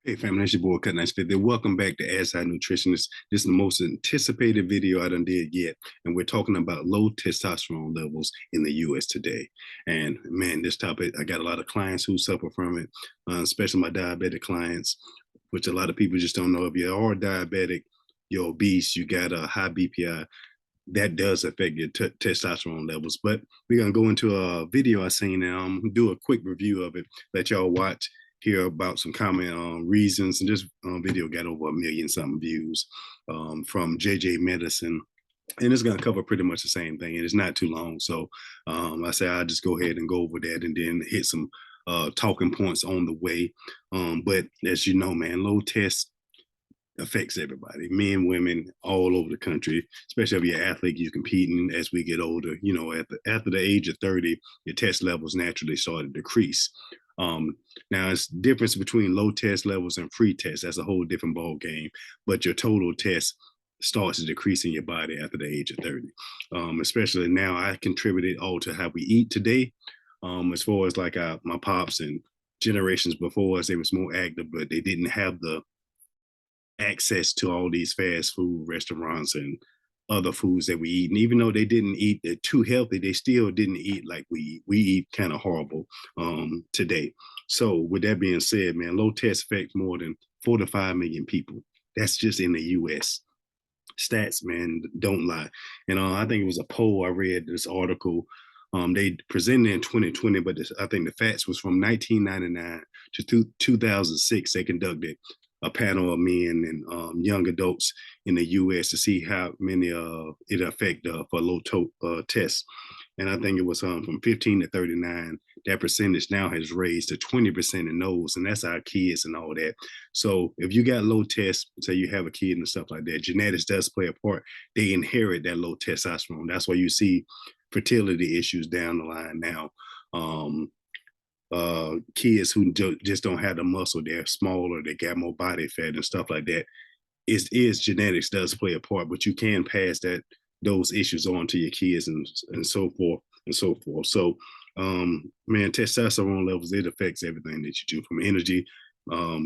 Hey family, it's your boy Cutnice50. Welcome back to As I Nutritionist. This is the most anticipated video I done did yet. And we're talking about low testosterone levels in the US today. And man, this topic, I got a lot of clients who suffer from it, especially my diabetic clients, which a lot of people just don't know. If you are diabetic, you're obese, you got a high BPI, that does affect your testosterone levels. But we're going to go into a video I seen and do a quick review of it, let y'all watch, hear about some common reasons. And this video got over 1 million something views from JJ Medicine. And it's going to cover pretty much the same thing. And it's not too long. So I say I'll just go ahead and go over that and then hit some talking points on the way. But as you know, man, low test affects everybody, men, women, all over the country, especially if you're an athlete, you're competing as we get older. You know, after the age of 30, your test levels naturally start to decrease. Now, it's difference between low test levels and free tests. That's a whole different ball game. But your total test starts to decrease in your body after the age of 30. Especially now, I contributed all to how we eat today. As far as like my pops and generations before us, they was more active, but they didn't have the access to all these fast food restaurants and other foods that we eat. And even though they didn't eat it too healthy, they still didn't eat like we eat kind of horrible today. So with that being said, man, low test affects more than 4 to 5 million people. That's just in the US. Stats, man, don't lie. And I think it was a poll I read this article. They presented in 2020, but I think the facts was from 1999 to 2006. They conducted a panel of men and young adults in the U.S. to see how many it affect for low tests. And I think it was from 15 to 39. That percentage now has raised to 20% in those, and that's our kids and all that. So if you got low tests, say you have a kid and stuff like that, genetics does play a part. They inherit that low testosterone. That's why you see fertility issues down the line now. Kids who just don't have the muscle, they're smaller, they got more body fat and stuff like that. Is genetics does play a part, but you can pass those issues on to your kids and so forth and so forth. So man, testosterone levels, it affects everything that you do, from energy,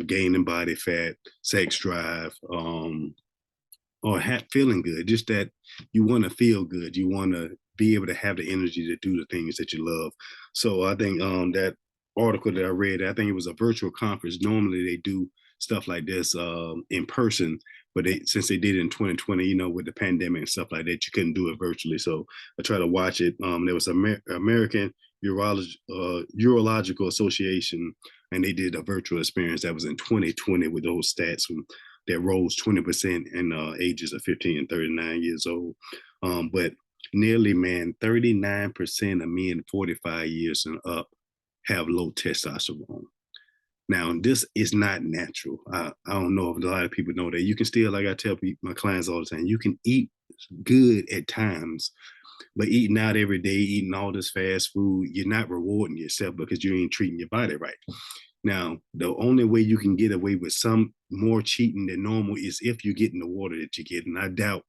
gaining body fat, sex drive, or feeling good. Just that you want to feel good, you want to be able to have the energy to do the things that you love. So I think that article that I read, I think it was a virtual conference. Normally they do stuff like this in person, but since they did it in 2020, you know, with the pandemic and stuff like that, you couldn't do it virtually. So I tried to watch it. There was American Urological Association, and they did a virtual experience that was in 2020 with those stats that rose 20% in ages of 15 and 39 years old. But nearly, man, 39% of men 45 years and up have low testosterone. Now, this is not natural. I don't know if a lot of people know that. You can still, like I tell my clients all the time, you can eat good at times, but eating out every day, eating all this fast food, you're not rewarding yourself because you ain't treating your body right. Now, the only way you can get away with some more cheating than normal is if you get in the water that you get. And I doubt,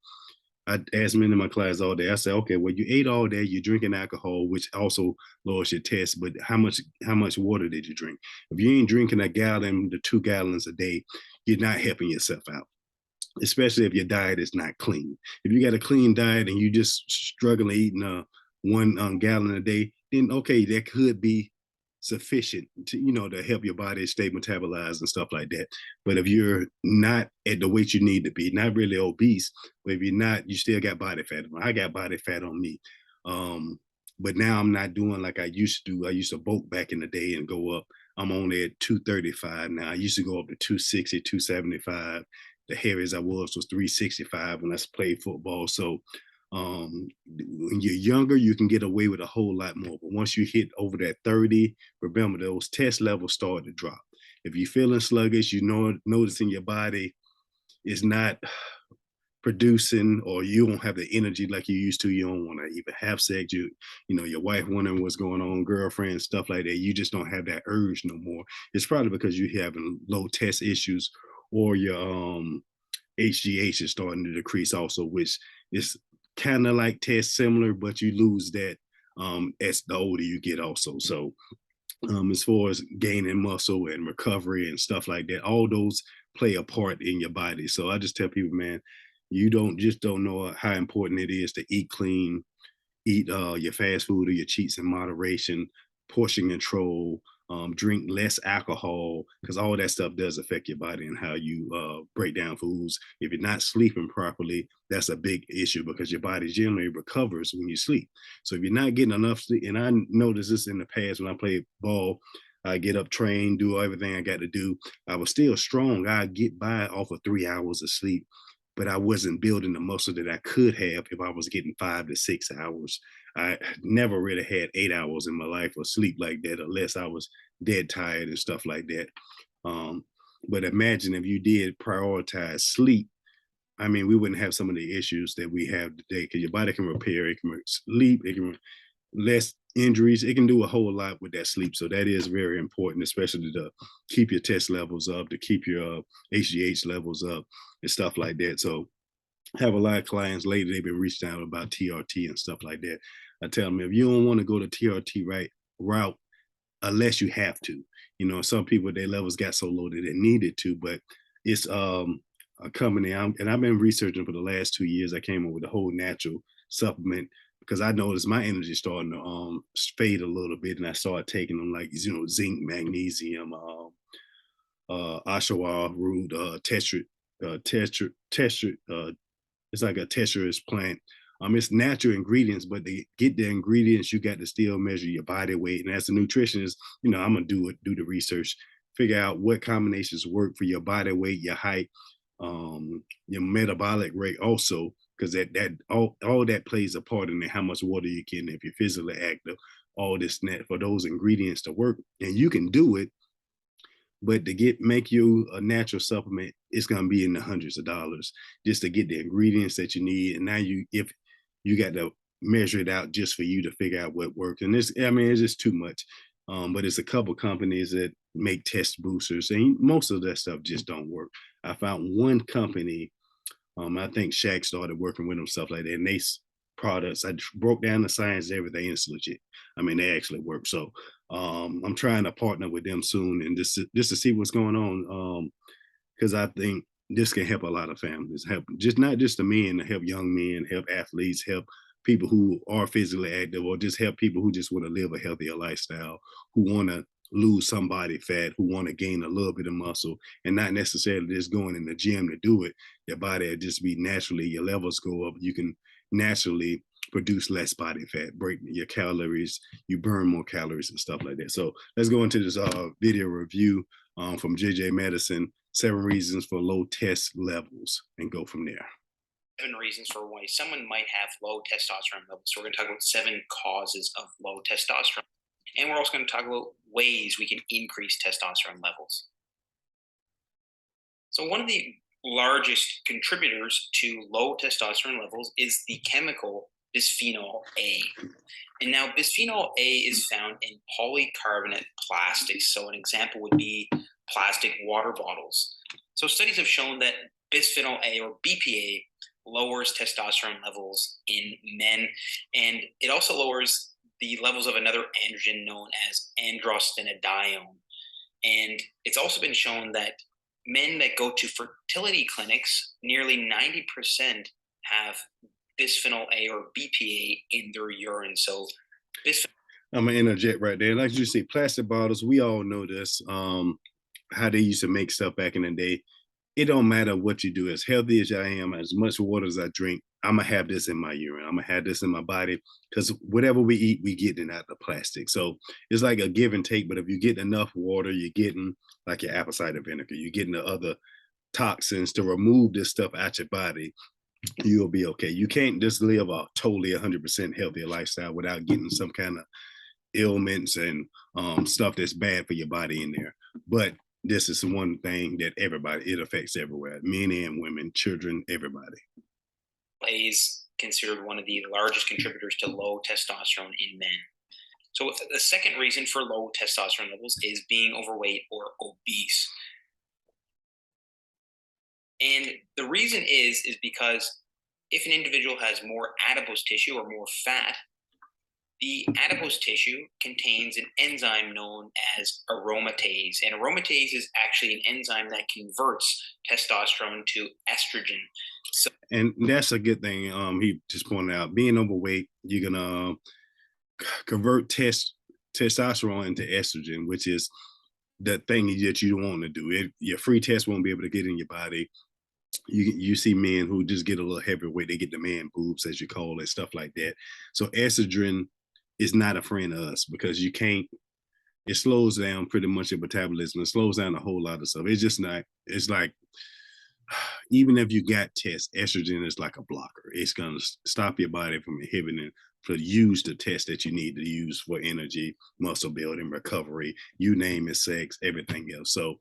I ask men in my class all day. I say, okay, well, you ate all day, you're drinking alcohol, which also lowers your test, but how much water did you drink? If you ain't drinking a gallon to 2 gallons a day, you're not helping yourself out, especially if your diet is not clean. If you got a clean diet and you just struggling eating 1 gallon a day, then okay, that could be sufficient to, you know, to help your body stay metabolized and stuff like that. But if you're not at the weight you need to be, not really obese, but if you're not, you still got body fat. I got body fat on me. But now I'm not doing like I used to do. I used to bulk back in the day and go up. I'm only at 235 now. I used to go up to 260, 275. The heaviest I was 365 when I played football. So when you're younger, you can get away with a whole lot more. But once you hit over that 30, remember those test levels start to drop. If you're feeling sluggish, you know, noticing your body is not producing, or you don't have the energy like you used to. You don't want to even have sex. You know, your wife wondering what's going on, girlfriend, stuff like that. You just don't have that urge no more. It's probably because you're having low test issues, or your HGH is starting to decrease also, which is kind of like test similar, but you lose that as the older you get also. So as far as gaining muscle and recovery and stuff like that. All those play a part in your body. So I just tell people, man, you don't know how important it is to eat clean, eat your fast food or your cheats in moderation, portion control, drink less alcohol, because all that stuff does affect your body and how you break down foods. If you're not sleeping properly, that's a big issue because your body generally recovers when you sleep. So if you're not getting enough sleep, and I noticed this in the past when I played ball, I get up, train, do everything I got to do. I was still strong. I'd get by off of 3 hours of sleep, but I wasn't building the muscle that I could have if I was getting 5 to 6 hours. I never really had 8 hours in my life of sleep like that, unless I was dead tired and stuff like that. Um, but imagine if you did prioritize sleep. I mean, we wouldn't have some of the issues that we have today because your body can repair, it can sleep, it can less injuries. It can do a whole lot with that sleep. So that is very important, especially to keep your test levels up, to keep your HGH levels up and stuff like that. So I have a lot of clients lately, they've been reaching out about TRT and stuff like that. I tell them, if you don't want to go to TRT route, unless you have to. Some people, their levels got so low that they needed to, but it's a company, and I've been researching for the last 2 years. I came up with a whole natural supplement because I noticed my energy starting to fade a little bit, and I started taking them like zinc, magnesium, ashawa root, tetra, it's like a tetris plant. It's natural ingredients, but to get the ingredients, you got to still measure your body weight. And as a nutritionist, I'm gonna do the research, figure out what combinations work for your body weight, your height, your metabolic rate, also, because all that plays a part in it. How much water you getting, if you're physically active, all this net for those ingredients to work, and you can do it. But to make you a natural supplement, it's gonna be in the hundreds of dollars just to get the ingredients that you need. And now if you got to measure it out just for you to figure out what works. And it's just too much. But it's a couple companies that make test boosters, and most of that stuff just don't work. I found one company, I think Shaq started working with them, stuff like that. And products, I broke down the science, everything, it's legit. I mean, they actually work. So I'm trying to partner with them soon, and just to see what's going on. Because I think this can help a lot of families, help just not just the men, to help young men, help athletes, help people who are physically active, or just help people who just want to live a healthier lifestyle, who want to lose some body fat, who want to gain a little bit of muscle, and not necessarily just going in the gym to do it. Your body will just be naturally, your levels go up. You can naturally produce less body fat, break your calories, you burn more calories and stuff like that. So let's go into this video review from JJ Medicine, 7 reasons for low test levels, and go from there. 7 reasons for why someone might have low testosterone levels. So we're going to talk about 7 causes of low testosterone. And we're also going to talk about ways we can increase testosterone levels. So one of the largest contributors to low testosterone levels is the chemical bisphenol A. And now bisphenol A is found in polycarbonate plastics. So an example would be plastic water bottles. So studies have shown that bisphenol A, or BPA, lowers testosterone levels in men, and it also lowers the levels of another androgen known as androstenedione. And it's also been shown that men that go to fertility clinics, nearly 90% have bisphenol A, or BPA, in their urine. So I'm gonna interject right there. Like you say, plastic bottles, we all know this. How they used to make stuff back in the day. It don't matter what you do. As healthy as I am, as much water as I drink, I'm gonna have this in my urine. I'm gonna have this in my body, because whatever we eat, we get it out of plastic. So it's like a give and take. But if you get enough water, you're getting like your apple cider vinegar. You're getting the other toxins to remove this stuff out your body. You'll be okay. You can't just live a totally 100% healthy lifestyle without getting some kind of ailments and stuff that's bad for your body in there. But this is one thing that it affects everywhere, men and women, children, everybody. is considered one of the largest contributors to low testosterone in men. So the second reason for low testosterone levels is being overweight or obese. And the reason is because if an individual has more adipose tissue or more fat, The adipose tissue contains an enzyme known as aromatase, and aromatase is actually an enzyme that converts testosterone to estrogen. So, And that's a good thing. He just pointed out, being overweight, you're gonna convert testosterone into estrogen, which is the thing that you don't want to do. Your free test won't be able to get in your body. You see men who just get a little heavier weight, they get the man boobs, as you call it, stuff like that. So estrogen is not a friend of us because you can't. It slows down pretty much your metabolism. It slows down a whole lot of stuff. It's just not. It's like even if you got tests, estrogen is like a blocker. It's gonna stop your body from inhibiting to use the test that you need to use for energy, muscle building, recovery, you name it, sex, everything else. So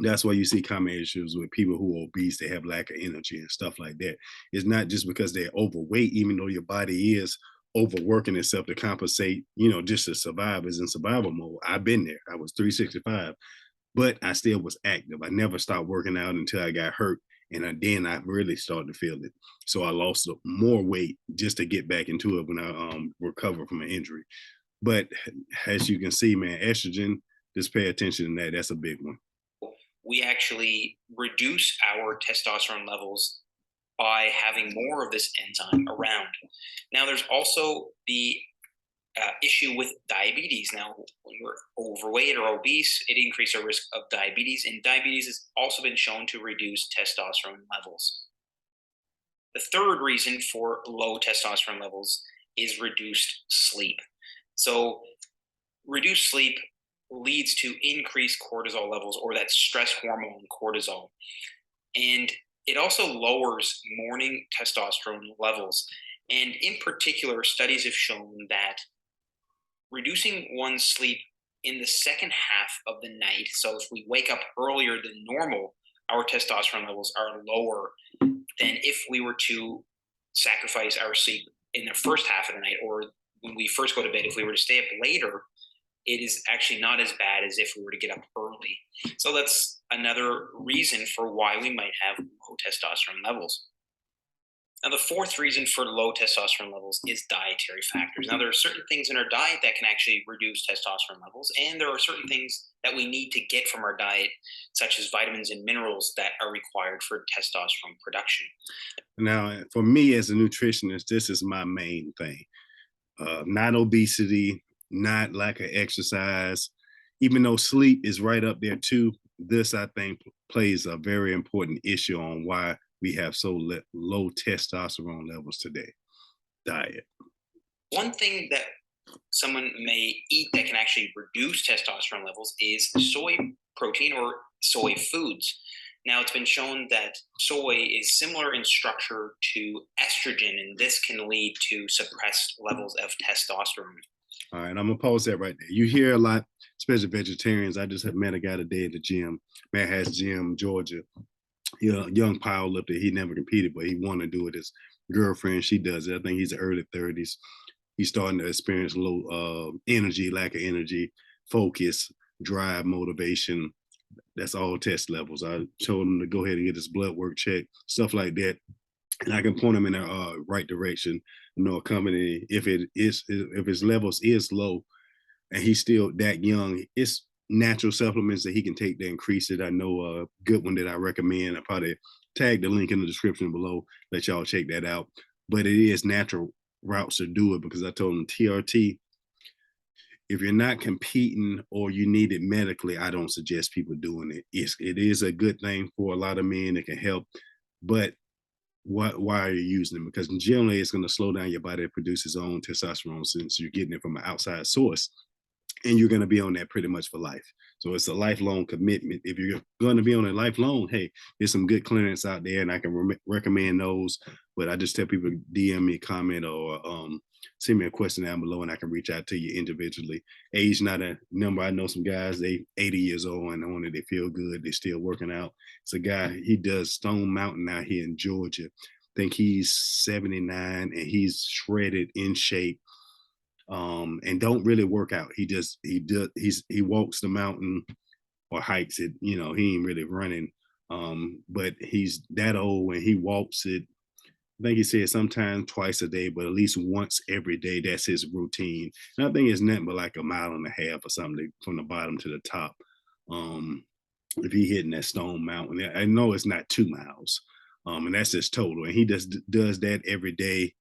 that's why you see common issues with people who are obese, they have lack of energy and stuff like that. It's not just because they're overweight, even though your body is overworking itself to compensate, just to survive, is in survival mode. I've been there. I was 365, but I still was active. I never stopped working out until I got hurt. And then I really started to feel it. So I lost more weight just to get back into it when I recovered from an injury. But as you can see, man, estrogen, just pay attention to that. That's a big one. we actually reduce our testosterone levels by having more of this enzyme around. Now, there's also the issue with diabetes. Now, when you're overweight or obese, it increases our risk of diabetes, and diabetes has also been shown to reduce testosterone levels. The third reason for low testosterone levels is reduced sleep. So, reduced sleep leads to increased cortisol levels, or that stress hormone cortisol. And it also lowers morning testosterone levels. And in particular, studies have shown that reducing one's sleep in the second half of the night, so if we wake up earlier than normal, our testosterone levels are lower than if we were to sacrifice our sleep in the first half of the night, or when we first go to bed. If we were to stay up later, it is actually not as bad as if we were to get up early. So that's another reason for why we might have low testosterone levels. Now, the fourth reason for low testosterone levels is dietary factors. Now, there are certain things in our diet that can actually reduce testosterone levels, and there are certain things that we need to get from our diet, such as vitamins and minerals that are required for testosterone production. Now, for me as a nutritionist, this is my main thing. Not obesity, not lack of exercise, even though sleep is right up there too. This, I think, plays a very important issue on why we have so low testosterone levels today. Diet. One thing that someone may eat that can actually reduce testosterone levels is soy protein or soy foods. Now, it's been shown that soy is similar in structure to estrogen, and this can lead to suppressed levels of testosterone. All right, I'm gonna pause that right there. You hear a lot, especially vegetarians. I just met a guy today at the gym, man has gym, Georgia. Young powerlifter. He never competed, but he wanted to do it. His girlfriend, she does it. I think he's in early 30s. He's starting to experience low energy, lack of energy, focus, drive, motivation. That's all test levels. I told him to go ahead and get his blood work checked, stuff like that, and I can point him in the right direction. A company, if his levels is low and he's still that young, it's natural supplements that he can take to increase it. I know a good one that I recommend. I probably tag the link in the description below. Let y'all check that out. But it is natural routes to do it, because I told him TRT, if you're not competing or you need it medically, I don't suggest people doing it. It is a good thing for a lot of men. It can help, but why are you using it? Because generally it's going to slow down your body to produce its own testosterone, since you're getting it from an outside source, and you're going to be on that pretty much for life. So it's a lifelong commitment. If you're going to be on it lifelong, hey, there's some good clinics out there, and I can recommend those. But I just tell people, DM me a comment, or send me a question down below, and I can reach out to you individually. Age not a number. I know some guys, they 80 years old and on it, they feel good, they're still working out. It's a guy, he does Stone Mountain out here in Georgia. I think he's 79, and he's shredded, in shape, and don't really work out. He walks the mountain or hikes it. He ain't really running. But he's that old, and he walks it I think he said sometimes twice a day, but at least once every day. That's his routine. And I think it's nothing but like a mile and a half or something from the bottom to the top. Um, if he hitting that Stone Mountain, I know it's not 2 miles, and that's his total. And he just does that every day.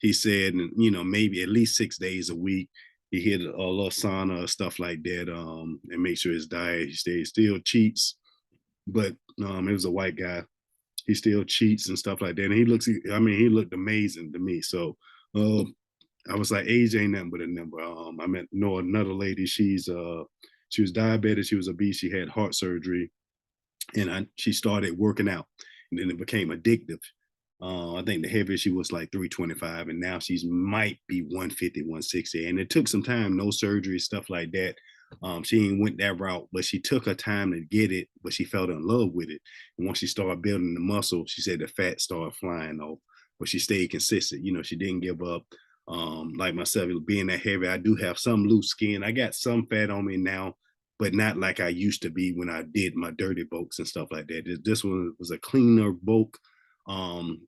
He said, and maybe at least 6 days a week. He hit a little sauna or stuff like that, and make sure his diet. He still cheats, but it was a white guy. He still cheats and stuff like that. And he looks, I mean, he looked amazing to me. So uh, I was like, age ain't nothing but a number. I met another lady. She was diabetic. She was obese. She had heart surgery, and she started working out, and then it became addictive. I think the heaviest she was like 325, and now she's might be 150, 160. And it took some time, no surgery, stuff like that. She ain't went that route, but she took her time to get it, but she fell in love with it. And once she started building the muscle, she said the fat started flying off, but she stayed consistent. She didn't give up. Like myself, being that heavy, I do have some loose skin. I got some fat on me now, but not like I used to be when I did my dirty bulks and stuff like that. This one was a cleaner bulk. Um,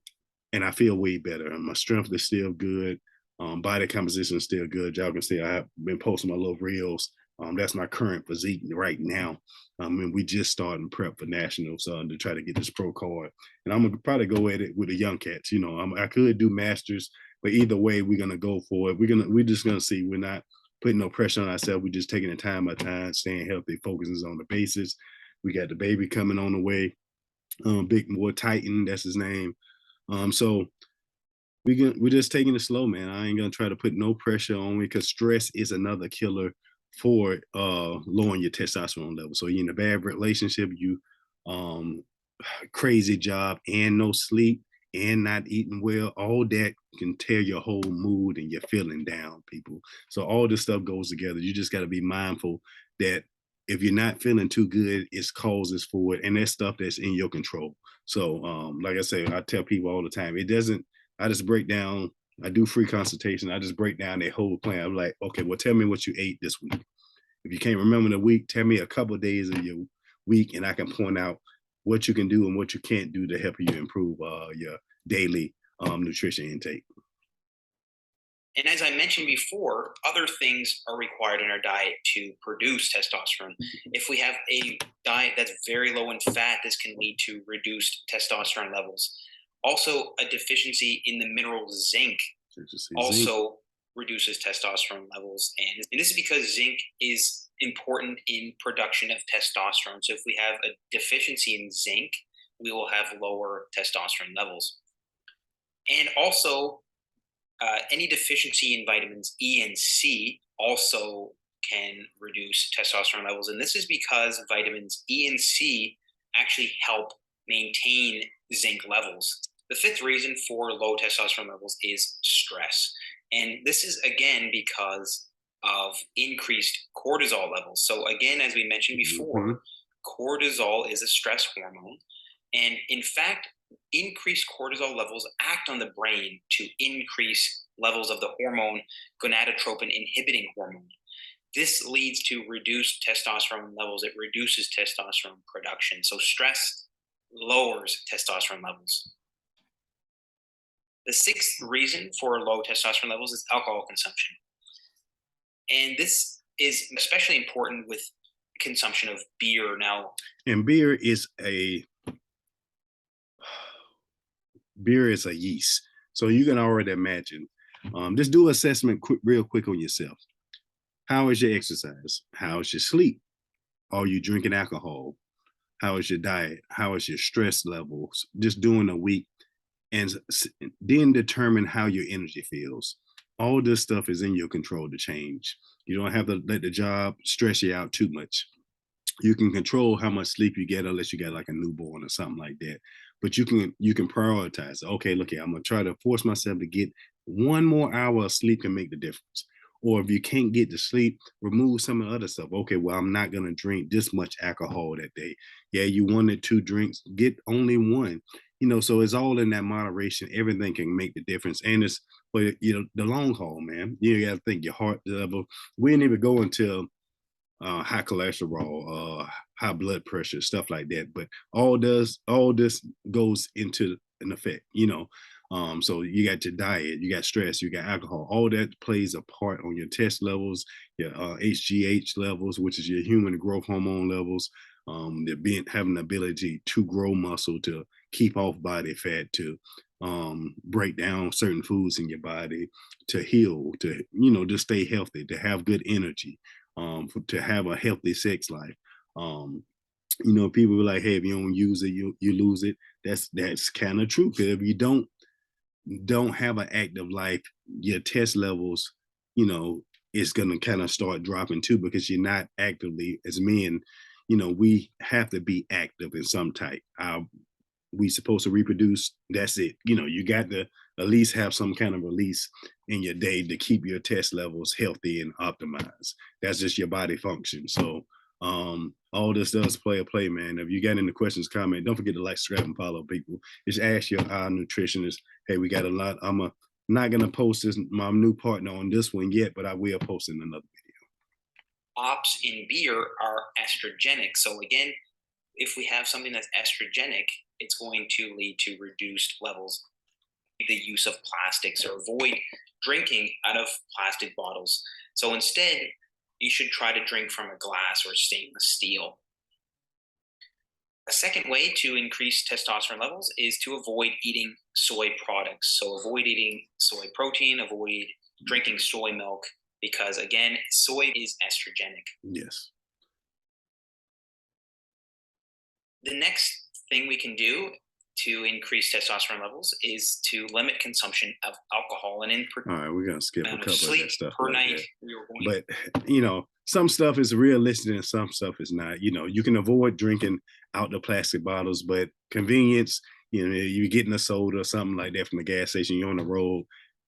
and I feel way better. And my strength is still good. Body composition is still good. Y'all can see I have been posting my little reels. That's my current physique right now. And we just starting prep for nationals to try to get this pro card. And I'm gonna probably go at it with the young cats. I could do masters, but either way, we're gonna go for it. We're just gonna see. We're not putting no pressure on ourselves. We're just taking it time by time, staying healthy, focusing on the basis. We got the baby coming on the way. Big Boy Titan, that's his name. So we're just taking it slow, man. I ain't gonna try to put no pressure on me because stress is another killer for lowering your testosterone level. So you're in a bad relationship, you um crazy job and no sleep and not eating well, all that can tear your whole mood and you're feeling down, people. So all this stuff goes together. You just got to be mindful that if you're not feeling too good, it's causes for it, and that's stuff that's in your control. So like I say, I tell people all the time, it doesn't, I just break down, I do free consultation, I just break down their whole plan. I'm like, okay, well, tell me what you ate this week. If you can't remember the week, tell me a couple of days of your week, and I can point out what you can do and what you can't do to help you improve your daily nutrition intake. And as I mentioned before, other things are required in our diet to produce testosterone. If we have a diet that's very low in fat, this can lead to reduced testosterone levels. Also, a deficiency in the mineral zinc also reduces testosterone levels. And this is because zinc is important in production of testosterone. So if we have a deficiency in zinc, we will have lower testosterone levels. And also, any deficiency in vitamins E and C also can reduce testosterone levels. And this is because vitamins E and C actually help maintain zinc levels. The fifth reason for low testosterone levels is stress. And this is, again, because of increased cortisol levels. So, again, as we mentioned before, cortisol is a stress hormone. And in fact, increased cortisol levels act on the brain to increase levels of the hormone gonadotropin inhibiting hormone. This leads to reduced testosterone levels. It reduces testosterone production. So stress lowers testosterone levels. The sixth reason for low testosterone levels is alcohol consumption. And this is especially important with consumption of beer now. And beer is a yeast. So you can already imagine. Just do assessment real quick on yourself. How is your exercise? How is your sleep? Are you drinking alcohol? How is your diet? How is your stress levels? Just doing a week, and then determine how your energy feels. All this stuff is in your control to change. You don't have to let the job stress you out too much. You can control how much sleep you get unless you got like a newborn or something like that. But you can prioritize. Okay, look here, I'm gonna try to force myself to get 1 more hour of sleep can make the difference. Or if you can't get to sleep, remove some of the other stuff. Okay, well, I'm not gonna drink this much alcohol that day. Yeah, you wanted 2 drinks, get only one. So it's all in that moderation. Everything can make the difference. And it's for the long haul, man. You gotta think your heart level. We didn't even go until high cholesterol, high blood pressure, stuff like that. But all this goes into an effect. So you got your diet, you got stress, you got alcohol. All that plays a part on your test levels, your HGH levels, which is your human growth hormone levels. Having the ability to grow muscle, to keep off body fat, to break down certain foods in your body, to heal, to to stay healthy, to have good energy, to have a healthy sex life. Um, People be like, hey, if you don't use it, you lose it. That's kind of true. Because if you don't have an active life, your test levels, it's gonna kind of start dropping too, because you're not actively, as men, we have to be active in some type. We supposed to reproduce. That's it. You got to at least have some kind of release in your day to keep your test levels healthy and optimized. That's just your body function. So all this does play, man. If you got any questions, comment. Don't forget to like, subscribe, and follow people. Just ask your nutritionist. Hey, we got a lot. Not gonna post my new partner on this one yet, but I will post in another video. Hops in beer are estrogenic. So again, if we have something that's estrogenic, it's going to lead to reduced levels, the use of plastics, or avoid drinking out of plastic bottles. So instead, you should try to drink from a glass or stainless steel. A second way to increase testosterone levels is to avoid eating soy products. So avoid eating soy protein, avoid drinking soy milk, because again, soy is estrogenic. Yes. The next thing we can do to increase testosterone levels is to limit consumption of alcohol, and in All right, we're gonna skip a couple of that stuff per like night. that. But some stuff is realistic and some stuff is not. You can avoid drinking out the plastic bottles, but convenience, you're getting a soda or something like that from the gas station, you're on the road,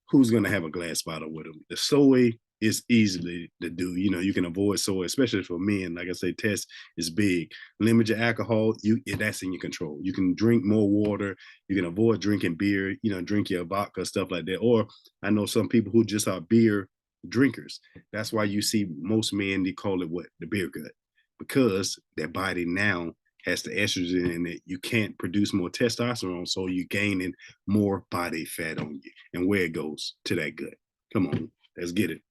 who's gonna have a glass bottle with them? The soy is easily to do. You can avoid soy, especially for men. Like I say, test is big. Limit your alcohol. That's in your control. You can drink more water. You can avoid drinking beer. Drink your vodka, stuff like that. Or I know some people who just are beer drinkers. That's why you see most men, they call it what? The beer gut, because their body now has the estrogen in it. You can't produce more testosterone, so you're gaining more body fat on you. And where it goes? To that gut. Come on, let's get it.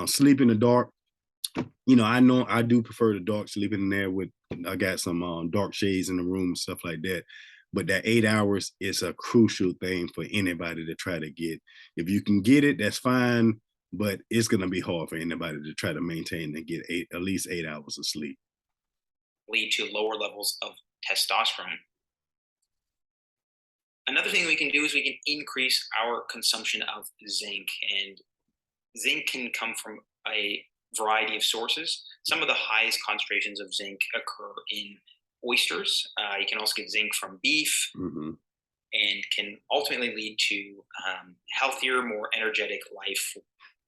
Sleep in the dark. I know I do prefer the dark, sleeping in there with, I got some dark shades in the room and stuff like that. But that 8 hours is a crucial thing for anybody to try to get. If you can get it, that's fine. But it's going to be hard for anybody to try to maintain and get at least 8 hours of sleep. Lead to lower levels of testosterone. Another thing we can do is we can increase our consumption of zinc. And zinc can come from a variety of sources. Some of the highest concentrations of zinc occur in oysters. You can also get zinc from beef, and can ultimately lead to healthier, more energetic life.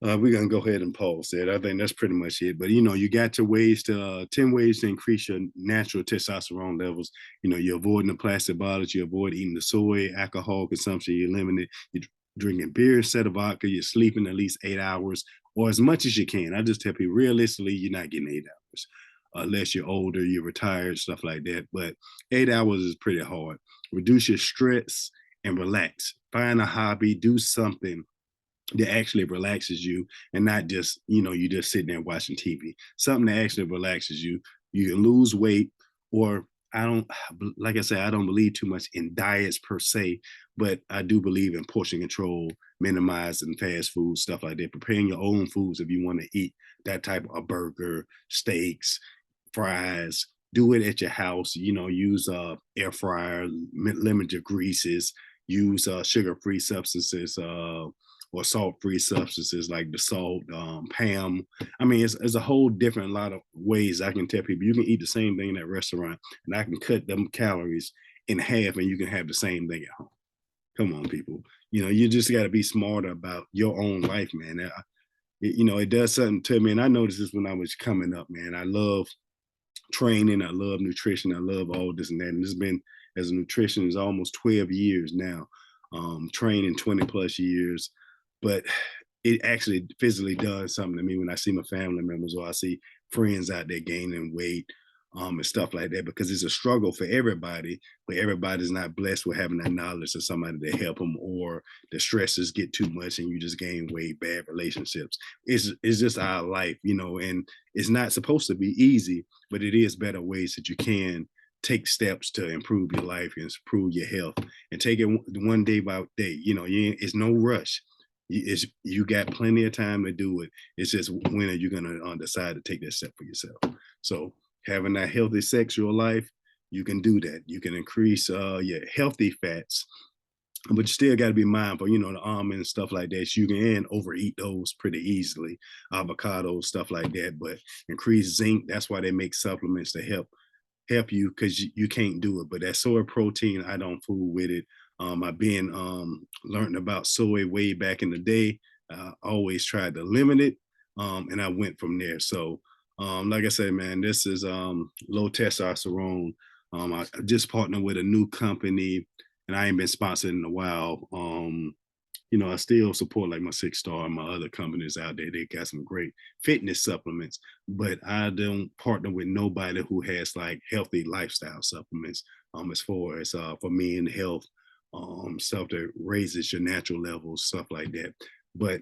We're gonna go ahead and pause that. I think that's pretty much it. But you got your ways to 10 ways to increase your natural testosterone levels. You're avoiding the plastic bottles, you avoid eating the soy, alcohol consumption, you eliminate, you're drinking beer instead of vodka, you're sleeping at least 8 hours or as much as you can. I just tell people, realistically, you're not getting 8 hours unless you're older, you're retired, stuff like that. But 8 hours is pretty hard. Reduce your stress and relax. Find a hobby, do something that actually relaxes you, and not just you just sitting there watching TV. Something that actually relaxes you. You can lose weight, or I don't, like I said, I don't believe too much in diets per se, but I do believe in portion control, minimizing fast food, stuff like that. Preparing your own foods if you want to eat that type of burger, steaks, fries. Do it at your house. Use air fryer, limit your greases, use sugar-free substances, or salt-free substances like the salt, Pam. I mean, it's a whole different lot of ways I can tell people. You can eat the same thing at a restaurant, and I can cut them calories in half, and you can have the same thing at home. Come on, people. You just got to be smarter about your own life, man. It does something to me, and I noticed this when I was coming up, man. I love training, I love nutrition, I love all this and that. And this has been, as a nutritionist, almost 12 years now, training 20 plus years. But it actually physically does something to me when I see my family members or I see friends out there gaining weight. and stuff like that, because it's a struggle for everybody, but everybody's not blessed with having that knowledge of somebody to help them, or the stresses get too much and you just gain weight, bad relationships. It's just our life, you know, and it's not supposed to be easy, but it is better ways that you can take steps to improve your life and improve your health, and take it one day by day. You know, it's no rush. You got plenty of time to do it. It's just when are you going to decide to take that step for yourself. So having that healthy sexual life, you can do that. You can increase your healthy fats, but you still got to be mindful, you know, the almond and stuff like that. You can overeat those pretty easily, avocados, stuff like that. But increase zinc. That's why they make supplements to help you, because you can't do it. But that soy protein, I don't fool with it. I've been learning about soy way back in the day. Always tried to limit it, and I went from there. So, like I said, man, this is low testosterone. I just partnered with a new company, and I ain't been sponsored in a while. You know, I still support like my Six Star and my other companies out there. They got some great fitness supplements, but I don't partner with nobody who has like healthy lifestyle supplements. As far as for men health, stuff that raises your natural levels, stuff like that. But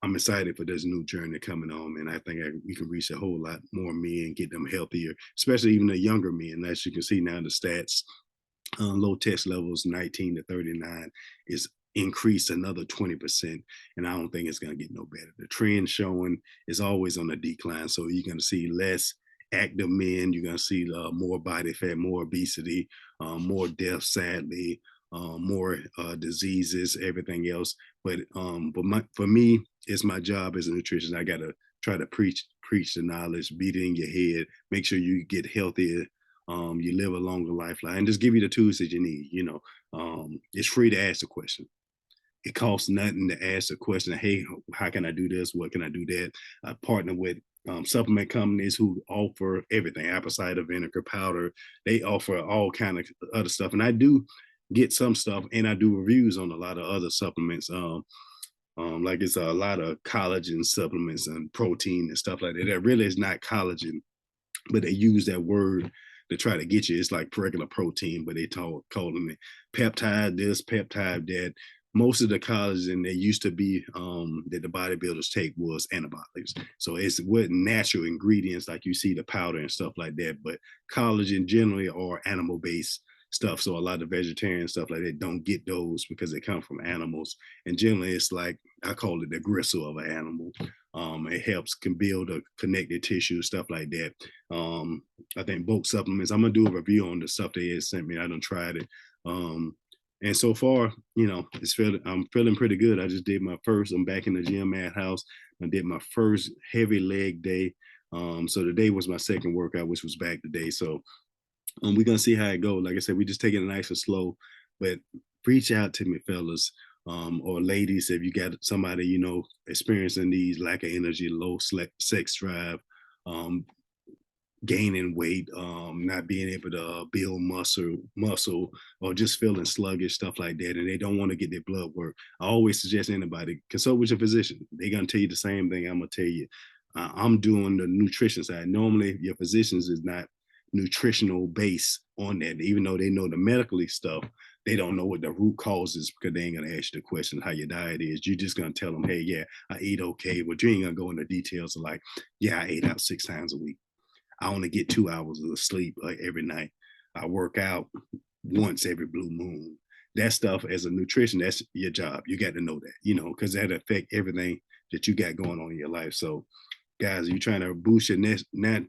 I'm excited for this new journey coming on, and I think we can reach a whole lot more men, get them healthier, especially even the younger men. As you can see now, the stats, low test levels 19 to 39 is increased another 20%, and I don't think it's going to get no better. The trend showing is always on a decline, so you're going to see less active men. You're going to see more body fat, more obesity, more death, sadly, more diseases, everything else. But for me, it's my job as a nutritionist. I got to try to preach the knowledge, beat it in your head, make sure you get healthier, you live a longer lifeline, and just give you the tools that you need. You know, it's free to ask a question. It costs nothing to ask a question. Hey, how can I do this? What can I do that? I partner with supplement companies who offer everything: apple cider vinegar powder. They offer all kind of other stuff, and I do get some stuff, and I do reviews on a lot of other supplements. Like it's a lot of collagen supplements and protein and stuff like that. That really is not collagen, but they use that word to try to get you. It's like regular protein, but they calling it peptide this, peptide that. Most of the collagen that used to be that the bodybuilders take was antibiotics. So it's what natural ingredients, like you see the powder and stuff like that. But collagen generally are animal based stuff. So a lot of vegetarian stuff like that don't get those because they come from animals. And generally it's like, I call it the gristle of an animal. It helps can build a connective tissue, stuff like that. I think bulk supplements. I'm gonna do a review on the stuff they had sent me. I done tried it, and so far, you know, I'm feeling pretty good. I just did my first. I'm back in the gym at house. I did my first heavy leg day. So today was my second workout, which was back today. So we're gonna see how it goes. Like I said, we just taking it nice and slow, but reach out to me, fellas, or ladies, if you got somebody you know experiencing these lack of energy, low sex drive, um, gaining weight, not being able to build muscle, or just feeling sluggish, stuff like that, and they don't want to get their blood work. I always suggest anybody consult with your physician. They're gonna tell you the same thing I'm gonna tell you. I'm doing the nutrition side. Normally, your physicians is not nutritional base on that, even though they know the medically stuff. They don't know what the root cause is, because they ain't gonna ask you the question how your diet is. You're just gonna tell them, hey, yeah, I eat okay, but you ain't gonna go into details of like, yeah, I ate out 6 times a week. I only get 2 hours of sleep like every night. I work out once every blue moon. That stuff as a nutrition, that's your job. You got to know that, you know, because that affect everything that you got going on in your life. So, guys, you're trying to boost your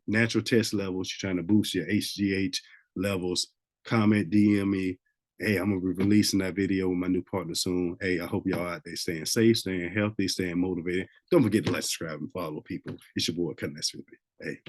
natural test levels. You're trying to boost your HGH levels. Comment, DM me. Hey, I'm gonna be releasing that video with my new partner soon. Hey, I hope y'all out there staying safe, staying healthy, staying motivated. Don't forget to like, subscribe, and follow people. It's your boy Cutnice50. Hey.